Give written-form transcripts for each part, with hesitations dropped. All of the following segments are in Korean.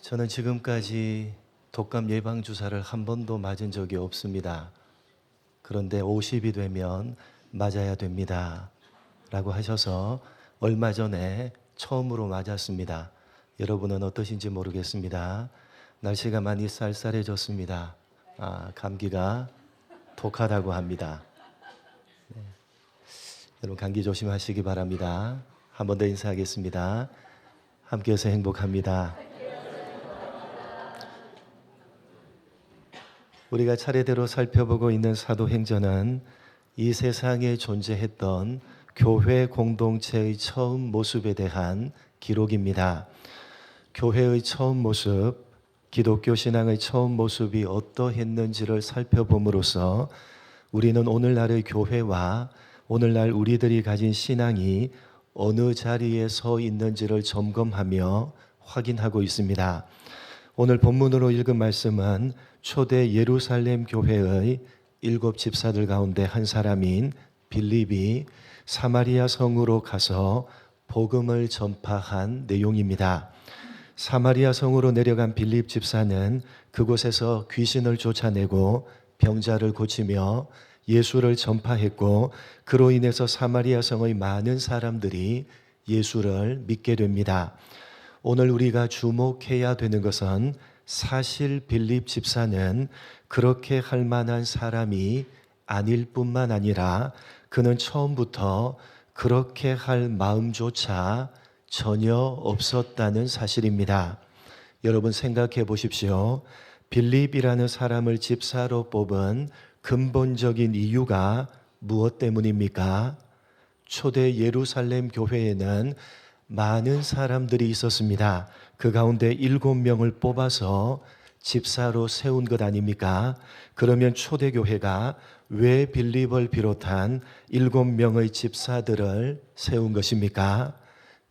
저는 지금까지 독감 예방 주사를 한 번도 맞은 적이 없습니다. 그런데 50이 되면 맞아야 됩니다. 라고 하셔서 얼마 전에 처음으로 맞았습니다. 여러분은 어떠신지 모르겠습니다. 날씨가 많이 쌀쌀해졌습니다. 감기가 독하다고 합니다. 여러분 감기 조심하시기 바랍니다. 한 번 더 인사하겠습니다. 함께해서 행복합니다. 우리가 차례대로 살펴보고 있는 사도행전은 이 세상에 존재했던 교회 공동체의 처음 모습에 대한 기록입니다. 교회의 처음 모습, 기독교 신앙의 처음 모습이 어떠했는지를 살펴봄으로써 우리는 오늘날의 교회와 오늘날 우리들이 가진 신앙이 어느 자리에 서 있는지를 점검하며 확인하고 있습니다. 오늘 본문으로 읽은 말씀은 초대 예루살렘 교회의 7 집사들 가운데 한 사람인 빌립이 사마리아 성으로 가서 복음을 전파한 내용입니다. 사마리아 성으로 내려간 빌립 집사는 그곳에서 귀신을 쫓아내고 병자를 고치며 예수를 전파했고, 그로 인해서 사마리아 성의 많은 사람들이 예수를 믿게 됩니다. 오늘 우리가 주목해야 되는 것은 사실 빌립 집사는 그렇게 할 만한 사람이 아닐 뿐만 아니라 그는 처음부터 그렇게 할 마음조차 전혀 없었다는 사실입니다. 여러분 생각해 보십시오. 빌립이라는 사람을 집사로 뽑은 근본적인 이유가 무엇 때문입니까? 초대 예루살렘 교회에는 많은 사람들이 있었습니다. 그 가운데 7명을 뽑아서 집사로 세운 것 아닙니까? 그러면 초대교회가 왜 빌립을 비롯한 7명의 집사들을 세운 것입니까?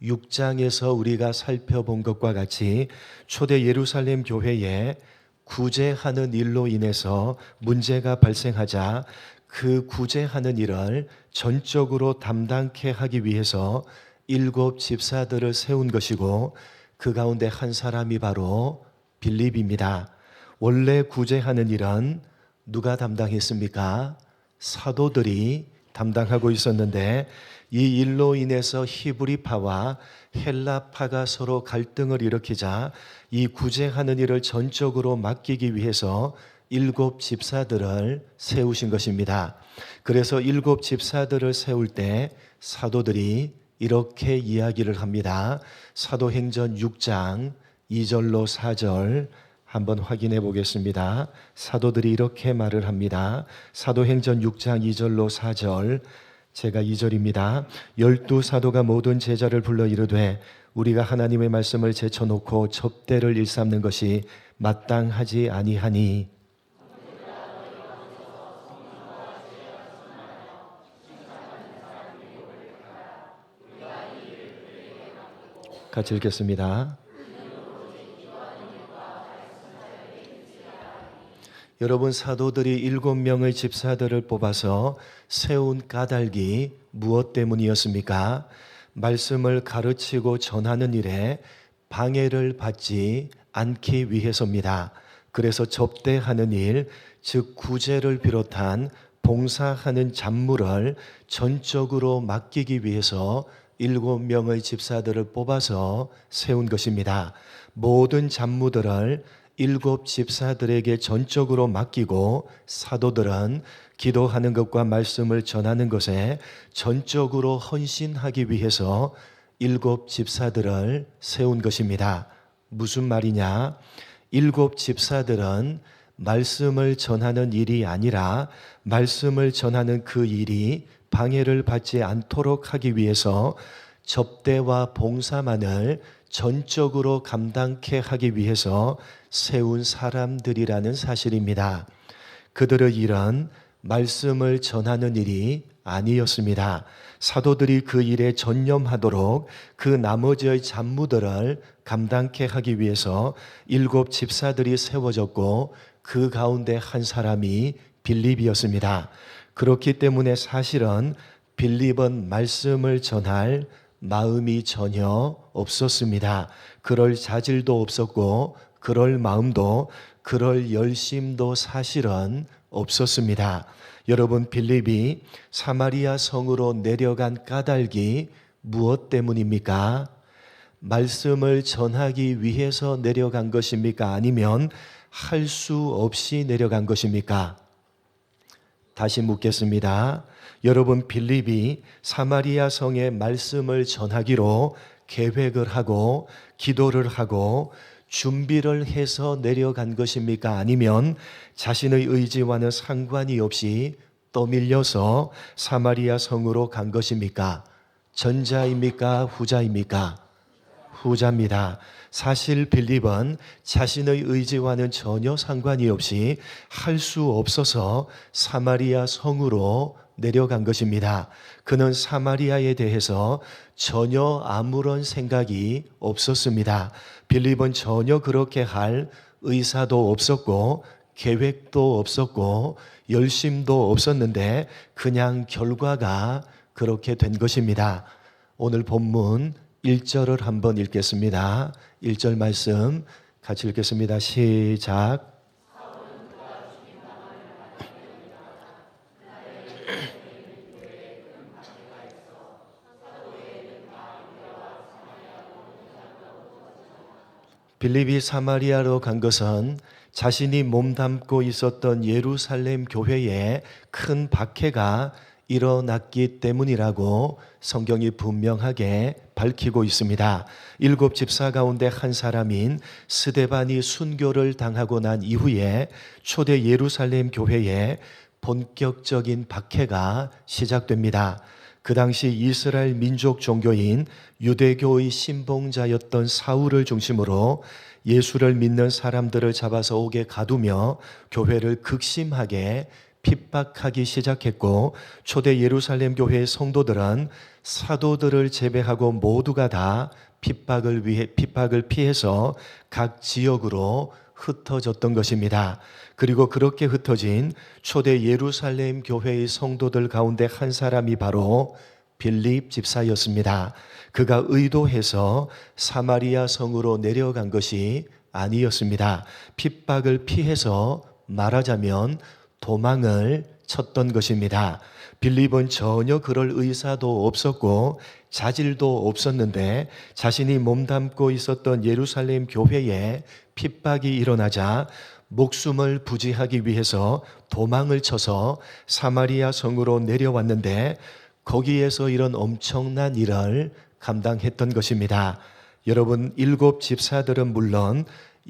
6장에서 우리가 살펴본 것과 같이 초대 예루살렘 교회에 구제하는 일로 인해서 문제가 발생하자 그 구제하는 일을 전적으로 담당케 하기 위해서 7 집사들을 세운 것이고, 그 가운데 한 사람이 바로 빌립입니다. 원래 구제하는 일은 누가 담당했습니까? 사도들이 담당하고 있었는데, 이 일로 인해서 히브리파와 헬라파가 서로 갈등을 일으키자 이 구제하는 일을 전적으로 맡기기 위해서 7 집사들을 세우신 것입니다. 그래서 7 집사들을 세울 때 사도들이 이렇게 이야기를 합니다. 사도행전 6장 2절로 4절 한번 확인해 보겠습니다. 사도들이 이렇게 말을 합니다. 사도행전 6장 2절로 4절, 제가 2절입니다. 12 사도가 모든 제자를 불러 이르되 우리가 하나님의 말씀을 제쳐놓고 접대를 일삼는 것이 마땅하지 아니하니. 같이 읽겠습니다. 여러분, 사도들이 7명의 집사들을 뽑아서 세운 까닭이 무엇 때문이었습니까? 말씀을 가르치고 전하는 일에 방해를 받지 않기 위해서입니다. 그래서 접대하는 일, 즉 구제를 비롯한 봉사하는 잡무를 전적으로 맡기기 위해서 7명의 집사들을 뽑아서 세운 것입니다. 모든 잡무들을 7 집사들에게 전적으로 맡기고 사도들은 기도하는 것과 말씀을 전하는 것에 전적으로 헌신하기 위해서 7 집사들을 세운 것입니다. 무슨 말이냐? 7 집사들은 말씀을 전하는 일이 아니라 말씀을 전하는 그 일이 방해를 받지 않도록 하기 위해서 접대와 봉사만을 전적으로 감당케 하기 위해서 세운 사람들이라는 사실입니다. 그들의 일은 말씀을 전하는 일이 아니었습니다. 사도들이 그 일에 전념하도록 그 나머지의 잡무들을 감당케 하기 위해서 7 집사들이 세워졌고, 그 가운데 한 사람이 빌립이었습니다. 그렇기 때문에 사실은 빌립은 말씀을 전할 마음이 전혀 없었습니다. 그럴 자질도 없었고 그럴 마음도 그럴 열심도 사실은 없었습니다. 여러분, 빌립이 사마리아 성으로 내려간 까닭이 무엇 때문입니까? 말씀을 전하기 위해서 내려간 것입니까? 아니면 할 수 없이 내려간 것입니까? 다시 묻겠습니다. 여러분, 빌립이 사마리아 성에 말씀을 전하기로 계획을 하고 기도를 하고 준비를 해서 내려간 것입니까? 아니면 자신의 의지와는 상관이 없이 떠밀려서 사마리아 성으로 간 것입니까? 전자입니까? 후자입니까? 후자입니다. 사실 빌립은 자신의 의지와는 전혀 상관이 없이 할 수 없어서 사마리아 성으로 내려간 것입니다. 그는 사마리아에 대해서 전혀 아무런 생각이 없었습니다. 빌립은 전혀 그렇게 할 의사도 없었고 계획도 없었고 열심도 없었는데 그냥 결과가 그렇게 된 것입니다. 오늘 본문 1절을 한번 읽겠습니다. 1절 말씀 같이 읽겠습니다. 시작. 빌립이 사마리아로 간 것은 자신이 몸담고 있었던 예루살렘 교회에 큰 박해가 일어났기 때문이라고 성경이 분명하게 밝히고 있습니다. 7 집사 가운데 한 사람인 스데반이 순교를 당하고 난 이후에 초대 예루살렘 교회에 본격적인 박해가 시작됩니다. 그 당시 이스라엘 민족 종교인 유대교의 신봉자였던 사울을 중심으로 예수를 믿는 사람들을 잡아서 옥에 가두며 교회를 극심하게 핍박하기 시작했고, 초대 예루살렘 교회의 성도들은 사도들을 제외하고 모두가 다 핍박을 피해서 각 지역으로 흩어졌던 것입니다. 그리고 그렇게 흩어진 초대 예루살렘 교회의 성도들 가운데 한 사람이 바로 빌립 집사였습니다. 그가 의도해서 사마리아 성으로 내려간 것이 아니었습니다. 핍박을 피해서 말하자면 도망을 쳤던 것입니다. 빌립은 전혀 그럴 의사도 없었고 자질도 없었는데 자신이 몸담고 있었던 예루살렘 교회에 핍박이 일어나자 목숨을 부지하기 위해서 도망을 쳐서 사마리아 성으로 내려왔는데 거기에서 이런 엄청난 일을 감당했던 것입니다. 여러분, 7 집사들은 물론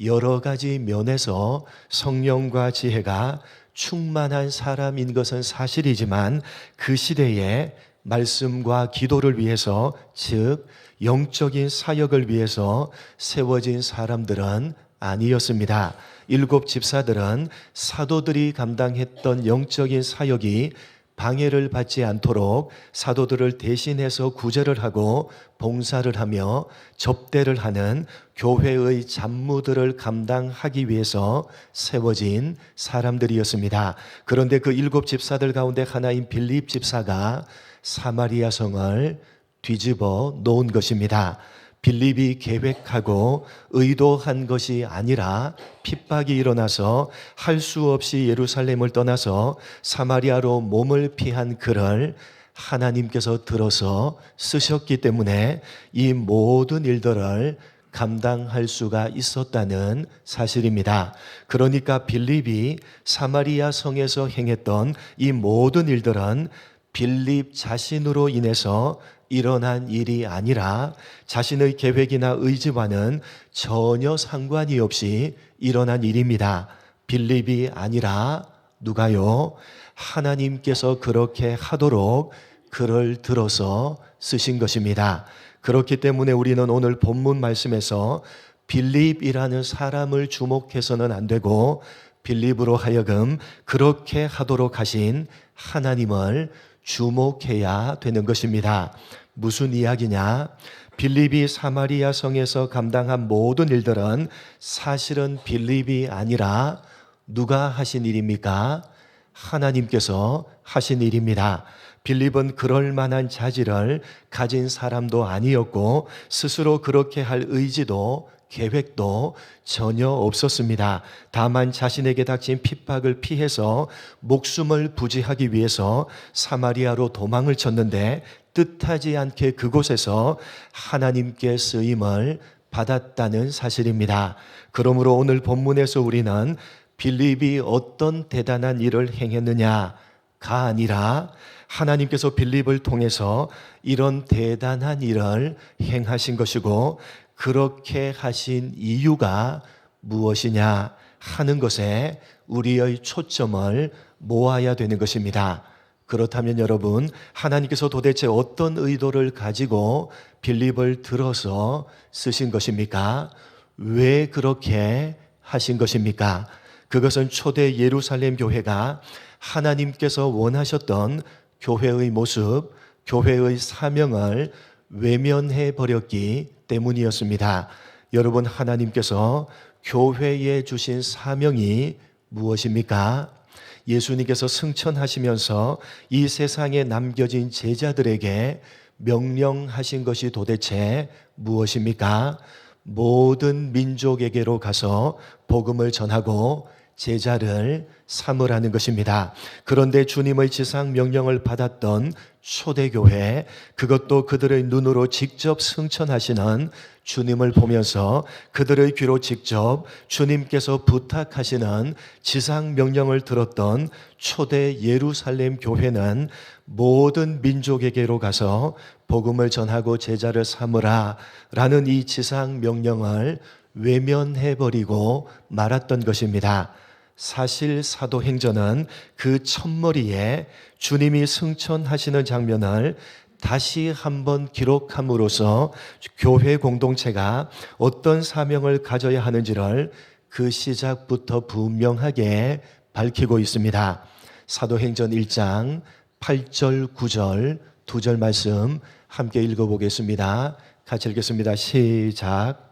여러 가지 면에서 성령과 지혜가 충만한 사람인 것은 사실이지만 그 시대에 말씀과 기도를 위해서, 즉 영적인 사역을 위해서 세워진 사람들은 아니었습니다. 7 집사들은 사도들이 감당했던 영적인 사역이 방해를 받지 않도록 사도들을 대신해서 구제를 하고 봉사를 하며 접대를 하는 교회의 잡무들을 감당하기 위해서 세워진 사람들이었습니다. 그런데 그 7 집사들 가운데 하나인 빌립 집사가 사마리아 성을 뒤집어 놓은 것입니다. 빌립이 계획하고 의도한 것이 아니라 핍박이 일어나서 할 수 없이 예루살렘을 떠나서 사마리아로 몸을 피한 그를 하나님께서 들어서 쓰셨기 때문에 이 모든 일들을 감당할 수가 있었다는 사실입니다. 그러니까 빌립이 사마리아 성에서 행했던 이 모든 일들은 빌립 자신으로 인해서 일어난 일이 아니라 자신의 계획이나 의지와는 전혀 상관이 없이 일어난 일입니다. 빌립이 아니라 누가요? 하나님께서 그렇게 하도록 그를 들어서 쓰신 것입니다. 그렇기 때문에 우리는 오늘 본문 말씀에서 빌립이라는 사람을 주목해서는 안 되고 빌립으로 하여금 그렇게 하도록 하신 하나님을 주목해야 되는 것입니다. 무슨 이야기냐? 빌립이 사마리아 성에서 감당한 모든 일들은 사실은 빌립이 아니라 누가 하신 일입니까? 하나님께서 하신 일입니다. 빌립은 그럴 만한 자질을 가진 사람도 아니었고 스스로 그렇게 할 의지도 계획도 전혀 없었습니다. 다만 자신에게 닥친 핍박을 피해서 목숨을 부지하기 위해서 사마리아로 도망을 쳤는데 뜻하지 않게 그곳에서 하나님께 쓰임을 받았다는 사실입니다. 그러므로 오늘 본문에서 우리는 빌립이 어떤 대단한 일을 행했느냐가 아니라 하나님께서 빌립을 통해서 이런 대단한 일을 행하신 것이고 그렇게 하신 이유가 무엇이냐 하는 것에 우리의 초점을 모아야 되는 것입니다. 그렇다면 여러분, 하나님께서 도대체 어떤 의도를 가지고 빌립을 들어서 쓰신 것입니까? 왜 그렇게 하신 것입니까? 그것은 초대 예루살렘 교회가 하나님께서 원하셨던 교회의 모습, 교회의 사명을 외면해 버렸기 때문이었습니다. 여러분, 하나님께서 교회에 주신 사명이 무엇입니까? 예수님께서 승천하시면서 이 세상에 남겨진 제자들에게 명령하신 것이 도대체 무엇입니까? 모든 민족에게로 가서 복음을 전하고 제자를 삼으라는 것입니다. 그런데 주님의 지상 명령을 받았던 초대교회, 그것도 그들의 눈으로 직접 승천하시는 주님을 보면서 그들의 귀로 직접 주님께서 부탁하시는 지상 명령을 들었던 초대 예루살렘 교회는 모든 민족에게로 가서 복음을 전하고 제자를 삼으라 라는 이 지상 명령을 외면해버리고 말았던 것입니다. 사실 사도행전은 그 첫머리에 주님이 승천하시는 장면을 다시 한번 기록함으로써 교회 공동체가 어떤 사명을 가져야 하는지를 그 시작부터 분명하게 밝히고 있습니다. 사도행전 1장 8절 9절 두 절 말씀 함께 읽어보겠습니다. 같이 읽겠습니다. 시작.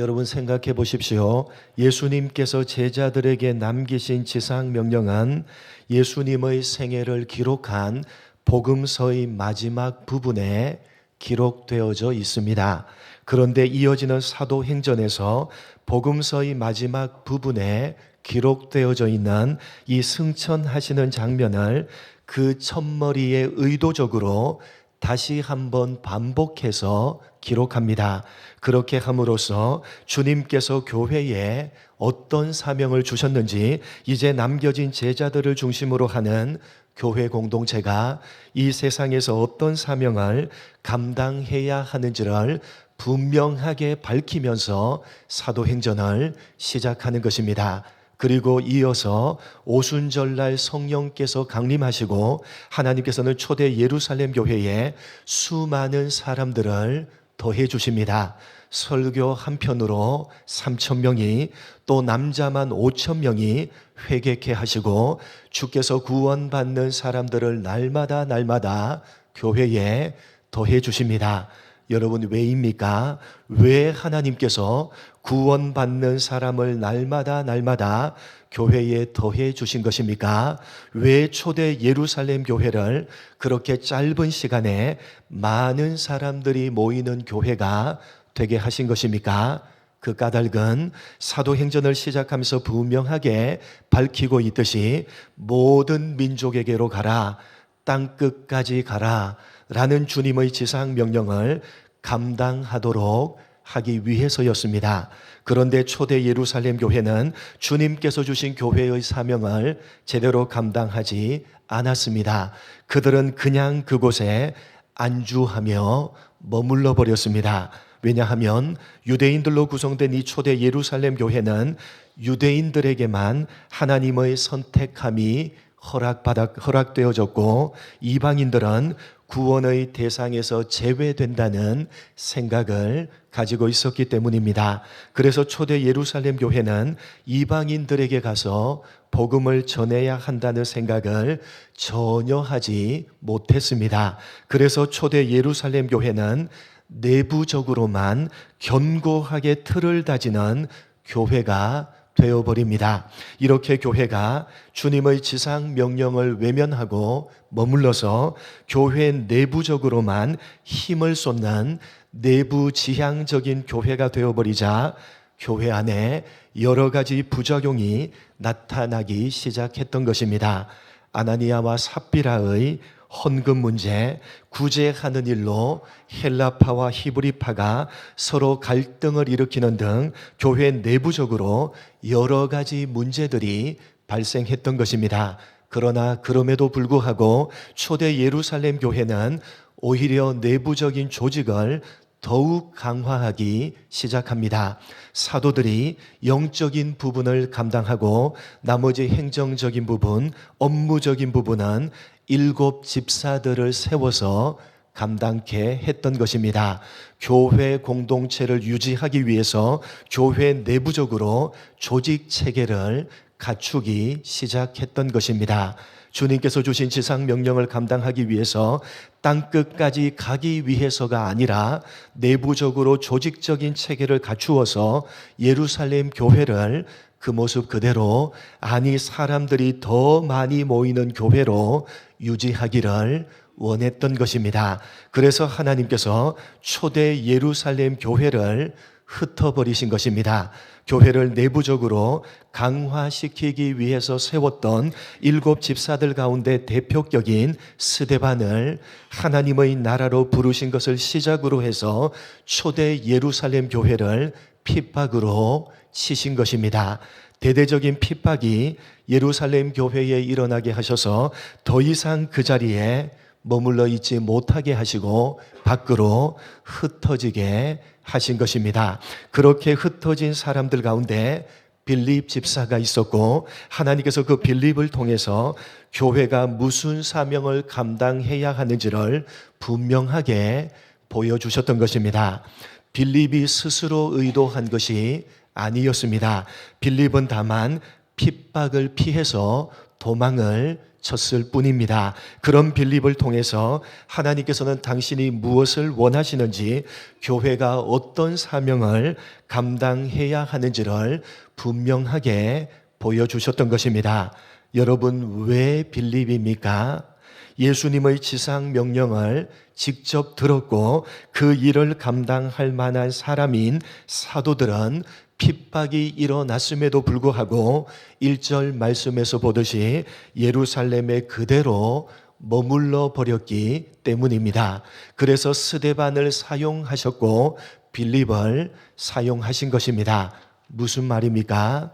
여러분 생각해 보십시오. 예수님께서 제자들에게 남기신 지상 명령은 예수님의 생애를 기록한 복음서의 마지막 부분에 기록되어져 있습니다. 그런데 이어지는 사도행전에서 복음서의 마지막 부분에 기록되어져 있는 이 승천하시는 장면을 그 첫머리에 의도적으로 다시 한번 반복해서 기록합니다. 그렇게 함으로써 주님께서 교회에 어떤 사명을 주셨는지 이제 남겨진 제자들을 중심으로 하는 교회 공동체가 이 세상에서 어떤 사명을 감당해야 하는지를 분명하게 밝히면서 사도행전을 시작하는 것입니다. 그리고 이어서 오순절날 성령께서 강림하시고 하나님께서는 초대 예루살렘 교회에 수많은 사람들을 더해 주십니다. 설교 한편으로 3,000명이 또 남자만 5,000명이 회개케 하시고 주께서 구원받는 사람들을 날마다 교회에 더해 주십니다. 여러분 왜입니까? 왜 하나님께서 구원받는 사람을 날마다 교회에 더해 주신 것입니까? 왜 초대 예루살렘 교회를 그렇게 짧은 시간에 많은 사람들이 모이는 교회가 되게 하신 것입니까? 그 까닭은 사도행전을 시작하면서 분명하게 밝히고 있듯이 모든 민족에게로 가라, 땅끝까지 가라 라는 주님의 지상 명령을 감당하도록 하기 위해서였습니다. 그런데 초대 예루살렘 교회는 주님께서 주신 교회의 사명을 제대로 감당하지 않았습니다. 그들은 그냥 그곳에 안주하며 머물러 버렸습니다. 왜냐하면 유대인들로 구성된 이 초대 예루살렘 교회는 유대인들에게만 하나님의 선택함이 허락되어졌고 이방인들은 구원의 대상에서 제외된다는 생각을 가지고 있었기 때문입니다. 그래서 초대 예루살렘 교회는 이방인들에게 가서 복음을 전해야 한다는 생각을 전혀 하지 못했습니다. 그래서 초대 예루살렘 교회는 내부적으로만 견고하게 틀을 다지는 교회가 되어버립니다. 이렇게 교회가 주님의 지상 명령을 외면하고 머물러서 교회 내부적으로만 힘을 쏟는 내부 지향적인 교회가 되어버리자 교회 안에 여러 가지 부작용이 나타나기 시작했던 것입니다. 아나니아와 삽비라의 헌금 문제, 구제하는 일로 헬라파와 히브리파가 서로 갈등을 일으키는 등 교회 내부적으로 여러 가지 문제들이 발생했던 것입니다. 그러나 그럼에도 불구하고 초대 예루살렘 교회는 오히려 내부적인 조직을 더욱 강화하기 시작합니다. 사도들이 영적인 부분을 감당하고 나머지 행정적인 부분, 업무적인 부분은 7 집사들을 세워서 감당케 했던 것입니다. 교회 공동체를 유지하기 위해서 교회 내부적으로 조직 체계를 갖추기 시작했던 것입니다. 주님께서 주신 지상 명령을 감당하기 위해서 땅끝까지 가기 위해서가 아니라 내부적으로 조직적인 체계를 갖추어서 예루살렘 교회를 그 모습 그대로, 아니 사람들이 더 많이 모이는 교회로 유지하기를 원했던 것입니다. 그래서 하나님께서 초대 예루살렘 교회를 흩어버리신 것입니다. 교회를 내부적으로 강화시키기 위해서 세웠던 7 집사들 가운데 대표격인 스데반을 하나님의 나라로 부르신 것을 시작으로 해서 초대 예루살렘 교회를 핍박으로 치신 것입니다. 대대적인 핍박이 예루살렘 교회에 일어나게 하셔서 더 이상 그 자리에 머물러 있지 못하게 하시고 밖으로 흩어지게 하신 것입니다. 그렇게 흩어진 사람들 가운데 빌립 집사가 있었고, 하나님께서 그 빌립을 통해서 교회가 무슨 사명을 감당해야 하는지를 분명하게 보여주셨던 것입니다. 빌립이 스스로 의도한 것이 아니었습니다. 빌립은 다만 핍박을 피해서 도망을 쳤을 뿐입니다. 그런 빌립을 통해서 하나님께서는 당신이 무엇을 원하시는지, 교회가 어떤 사명을 감당해야 하는지를 분명하게 보여주셨던 것입니다. 여러분, 왜 빌립입니까? 예수님의 지상 명령을 직접 들었고 그 일을 감당할 만한 사람인 사도들은 핍박이 일어났음에도 불구하고 1절 말씀에서 보듯이 예루살렘에 그대로 머물러 버렸기 때문입니다. 그래서 스데반을 사용하셨고 빌립을 사용하신 것입니다. 무슨 말입니까?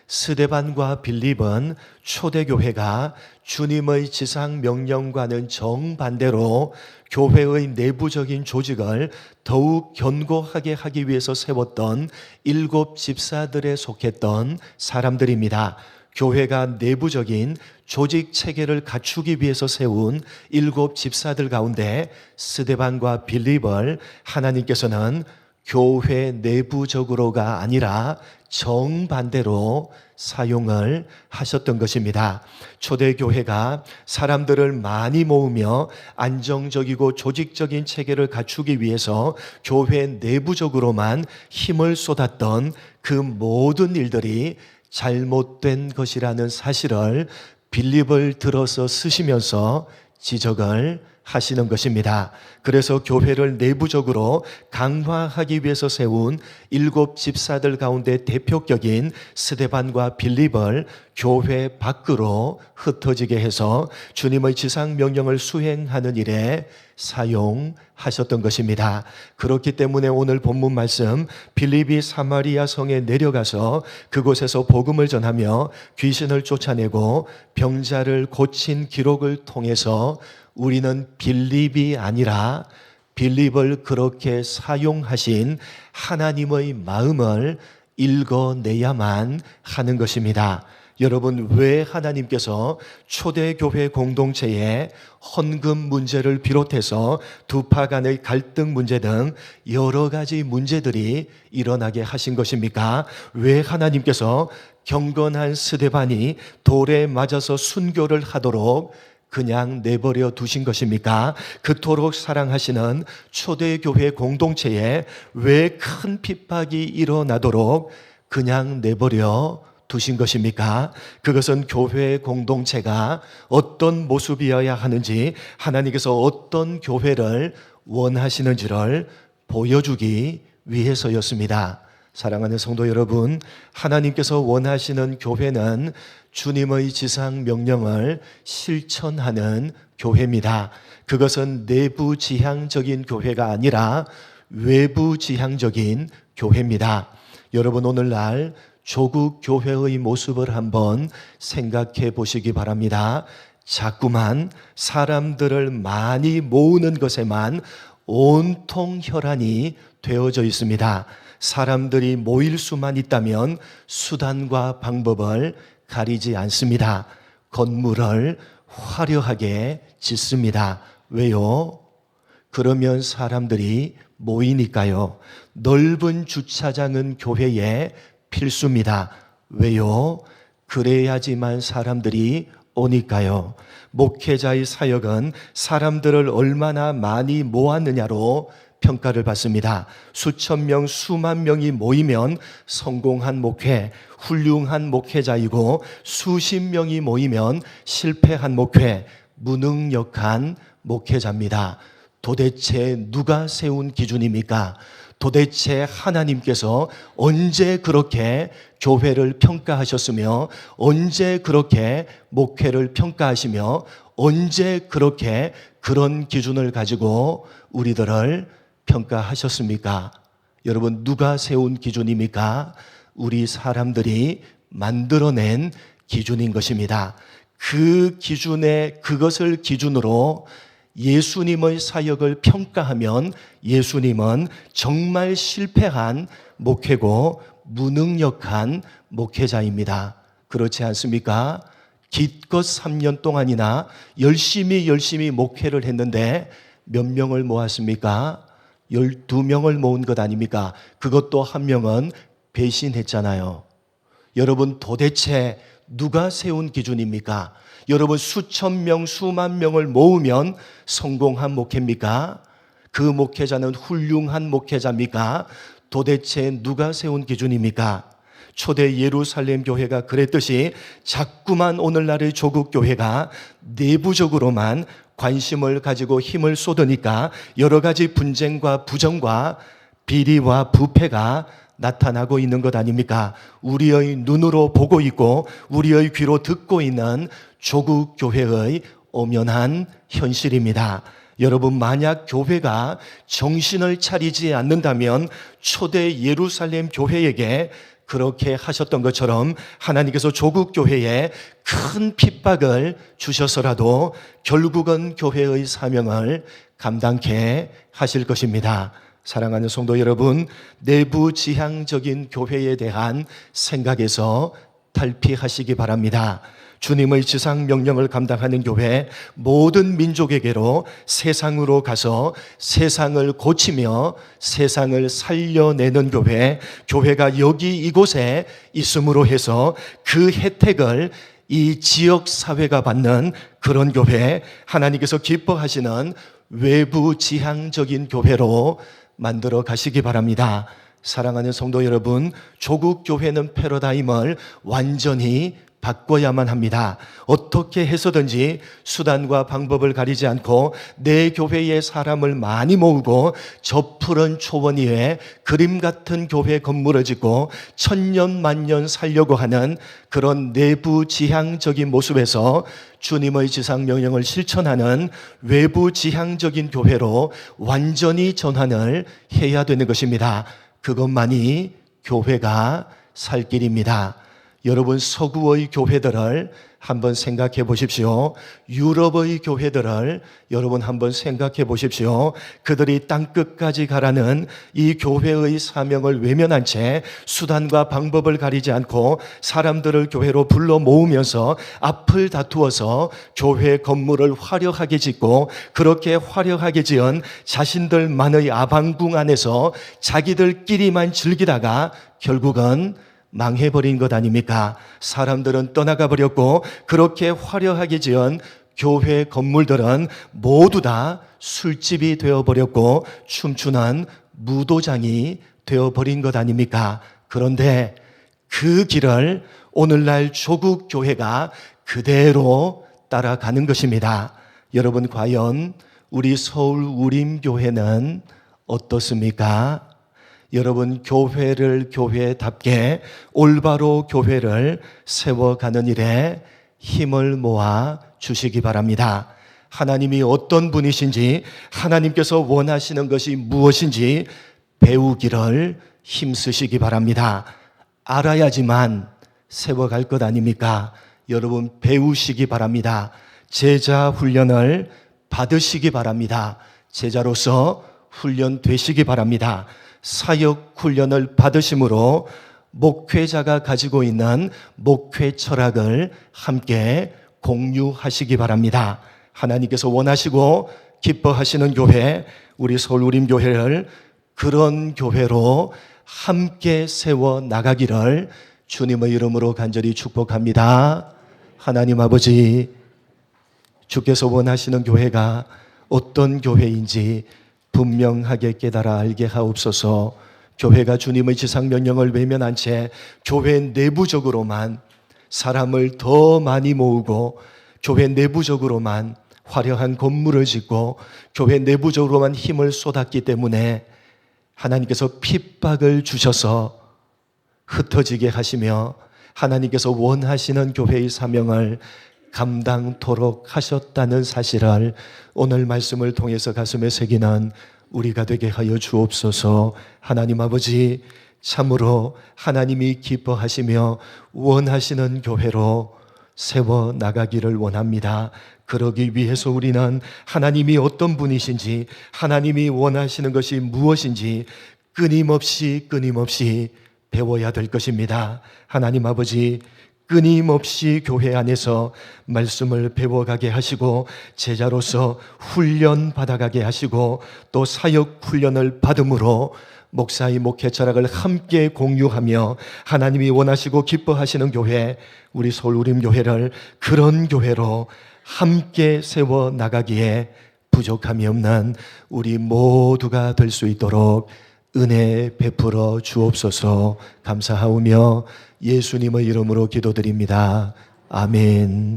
스데반과 빌립은 초대교회가 주님의 지상 명령과는 정반대로 교회의 내부적인 조직을 더욱 견고하게 하기 위해서 세웠던 7 집사들에 속했던 사람들입니다. 교회가 내부적인 조직 체계를 갖추기 위해서 세운 7 집사들 가운데 스데반과 빌립을 하나님께서는 교회 내부적으로가 아니라 정반대로 사용을 하셨던 것입니다. 초대교회가 사람들을 많이 모으며 안정적이고 조직적인 체계를 갖추기 위해서 교회 내부적으로만 힘을 쏟았던 그 모든 일들이 잘못된 것이라는 사실을 빌립을 들어서 쓰시면서 지적을 하시는 것입니다. 그래서 교회를 내부적으로 강화하기 위해서 세운 7 집사들 가운데 대표격인 스데반과 빌립을 교회 밖으로 흩어지게 해서 주님의 지상 명령을 수행하는 일에 사용하셨던 것입니다. 그렇기 때문에 오늘 본문 말씀, 빌립이 사마리아 성에 내려가서 그곳에서 복음을 전하며 귀신을 쫓아내고 병자를 고친 기록을 통해서 우리는 빌립이 아니라 빌립을 그렇게 사용하신 하나님의 마음을 읽어내야만 하는 것입니다. 여러분, 왜 하나님께서 초대교회 공동체에 헌금 문제를 비롯해서 두 파 간의 갈등 문제 등 여러 가지 문제들이 일어나게 하신 것입니까? 왜 하나님께서 경건한 스데반이 돌에 맞아서 순교를 하도록 그냥 내버려 두신 것입니까? 그토록 사랑하시는 초대교회 공동체에 왜 큰 핍박이 일어나도록 그냥 내버려 두신 것입니까? 그것은 교회 공동체가 어떤 모습이어야 하는지, 하나님께서 어떤 교회를 원하시는지를 보여주기 위해서였습니다. 사랑하는 성도 여러분, 하나님께서 원하시는 교회는 주님의 지상 명령을 실천하는 교회입니다. 그것은 내부 지향적인 교회가 아니라 외부 지향적인 교회입니다. 여러분, 오늘날 조국 교회의 모습을 한번 생각해 보시기 바랍니다. 자꾸만 사람들을 많이 모으는 것에만 온통 혈안이 되어져 있습니다. 사람들이 모일 수만 있다면 수단과 방법을 가리지 않습니다. 건물을 화려하게 짓습니다. 왜요? 그러면 사람들이 모이니까요. 넓은 주차장은 교회에 필수입니다. 왜요? 그래야지만 사람들이 오니까요. 목회자의 사역은 사람들을 얼마나 많이 모았느냐로 평가를 받습니다. 수천 명, 수만 명이 모이면 성공한 목회, 훌륭한 목회자이고, 수십 명이 모이면 실패한 목회, 무능력한 목회자입니다. 도대체 누가 세운 기준입니까? 도대체 하나님께서 언제 그렇게 교회를 평가하셨으며, 언제 그렇게 목회를 평가하시며, 언제 그렇게 그런 기준을 가지고 우리들을 평가하셨습니까? 여러분, 누가 세운 기준입니까? 우리 사람들이 만들어낸 기준인 것입니다. 그 기준에, 그것을 기준으로 예수님의 사역을 평가하면 예수님은 정말 실패한 목회고 무능력한 목회자입니다. 그렇지 않습니까? 기껏 3년 동안이나 열심히 목회를 했는데 몇 명을 모았습니까? 12명을 모은 것 아닙니까? 그것도 한 명은 배신했잖아요. 여러분, 도대체 누가 세운 기준입니까? 여러분, 수천 명, 수만 명을 모으면 성공한 목회입니까? 그 목회자는 훌륭한 목회자입니까? 도대체 누가 세운 기준입니까? 초대 예루살렘 교회가 그랬듯이 자꾸만 오늘날의 조국 교회가 내부적으로만 관심을 가지고 힘을 쏟으니까 여러 가지 분쟁과 부정과 비리와 부패가 나타나고 있는 것 아닙니까? 우리의 눈으로 보고 있고 우리의 귀로 듣고 있는 조국 교회의 엄연한 현실입니다. 여러분, 만약 교회가 정신을 차리지 않는다면 초대 예루살렘 교회에게 그렇게 하셨던 것처럼 하나님께서 조국 교회에 큰 핍박을 주셔서라도 결국은 교회의 사명을 감당케 하실 것입니다. 사랑하는 성도 여러분, 내부 지향적인 교회에 대한 생각에서 탈피하시기 바랍니다. 주님의 지상 명령을 감당하는 교회, 모든 민족에게로 세상으로 가서 세상을 고치며 세상을 살려내는 교회, 교회가 여기 이곳에 있음으로 해서 그 혜택을 이 지역 사회가 받는 그런 교회, 하나님께서 기뻐하시는 외부 지향적인 교회로 만들어 가시기 바랍니다. 사랑하는 성도 여러분, 조국 교회는 패러다임을 완전히 바꿔야만 합니다. 어떻게 해서든지 수단과 방법을 가리지 않고 내 교회에 사람을 많이 모으고 저 푸른 초원 위에 그림 같은 교회 건물을 짓고 천년 만년 살려고 하는 그런 내부 지향적인 모습에서 주님의 지상 명령을 실천하는 외부 지향적인 교회로 완전히 전환을 해야 되는 것입니다. 그것만이 교회가 살 길입니다. 여러분 서구의 교회들을 한번 생각해 보십시오. 유럽의 교회들을 여러분 한번 생각해 보십시오. 그들이 땅끝까지 가라는 이 교회의 사명을 외면한 채 수단과 방법을 가리지 않고 사람들을 교회로 불러 모으면서 앞을 다투어서 교회 건물을 화려하게 짓고 그렇게 화려하게 지은 자신들만의 아방궁 안에서 자기들끼리만 즐기다가 결국은 망해버린 것 아닙니까? 사람들은 떠나가 버렸고 그렇게 화려하게 지은 교회 건물들은 모두 다 술집이 되어버렸고 춤추는 무도장이 되어버린 것 아닙니까? 그런데 그 길을 오늘날 조국 교회가 그대로 따라가는 것입니다. 여러분 과연 우리 서울 우림교회는 어떻습니까? 여러분 교회를 교회답게 올바로 교회를 세워가는 일에 힘을 모아 주시기 바랍니다. 하나님이 어떤 분이신지 하나님께서 원하시는 것이 무엇인지 배우기를 힘쓰시기 바랍니다. 알아야지만 세워갈 것 아닙니까? 여러분 배우시기 바랍니다. 제자 훈련을 받으시기 바랍니다. 제자로서 훈련되시기 바랍니다. 사역 훈련을 받으심으로 목회자가 가지고 있는 목회 철학을 함께 공유하시기 바랍니다. 하나님께서 원하시고 기뻐하시는 교회, 우리 서울우림교회를 그런 교회로 함께 세워 나가기를 주님의 이름으로 간절히 축복합니다. 하나님 아버지, 주께서 원하시는 교회가 어떤 교회인지 분명하게 깨달아 알게 하옵소서. 교회가 주님의 지상명령을 외면한 채 교회 내부적으로만 사람을 더 많이 모으고 교회 내부적으로만 화려한 건물을 짓고 교회 내부적으로만 힘을 쏟았기 때문에 하나님께서 핍박을 주셔서 흩어지게 하시며 하나님께서 원하시는 교회의 사명을 감당토록 하셨다는 사실을 오늘 말씀을 통해서 가슴에 새기는 우리가 되게 하여 주옵소서. 하나님 아버지, 참으로 하나님이 기뻐하시며 원하시는 교회로 세워 나가기를 원합니다. 그러기 위해서 우리는 하나님이 어떤 분이신지, 하나님이 원하시는 것이 무엇인지 끊임없이 배워야 될 것입니다. 하나님 아버지, 끊임없이 교회 안에서 말씀을 배워가게 하시고 제자로서 훈련 받아가게 하시고 또 사역 훈련을 받음으로 목사의 목회 철학을 함께 공유하며 하나님이 원하시고 기뻐하시는 교회, 우리 서울우림교회를 그런 교회로 함께 세워 나가기에 부족함이 없는 우리 모두가 될 수 있도록 은혜 베풀어 주옵소서. 감사하오며 예수님의 이름으로 기도드립니다. 아멘.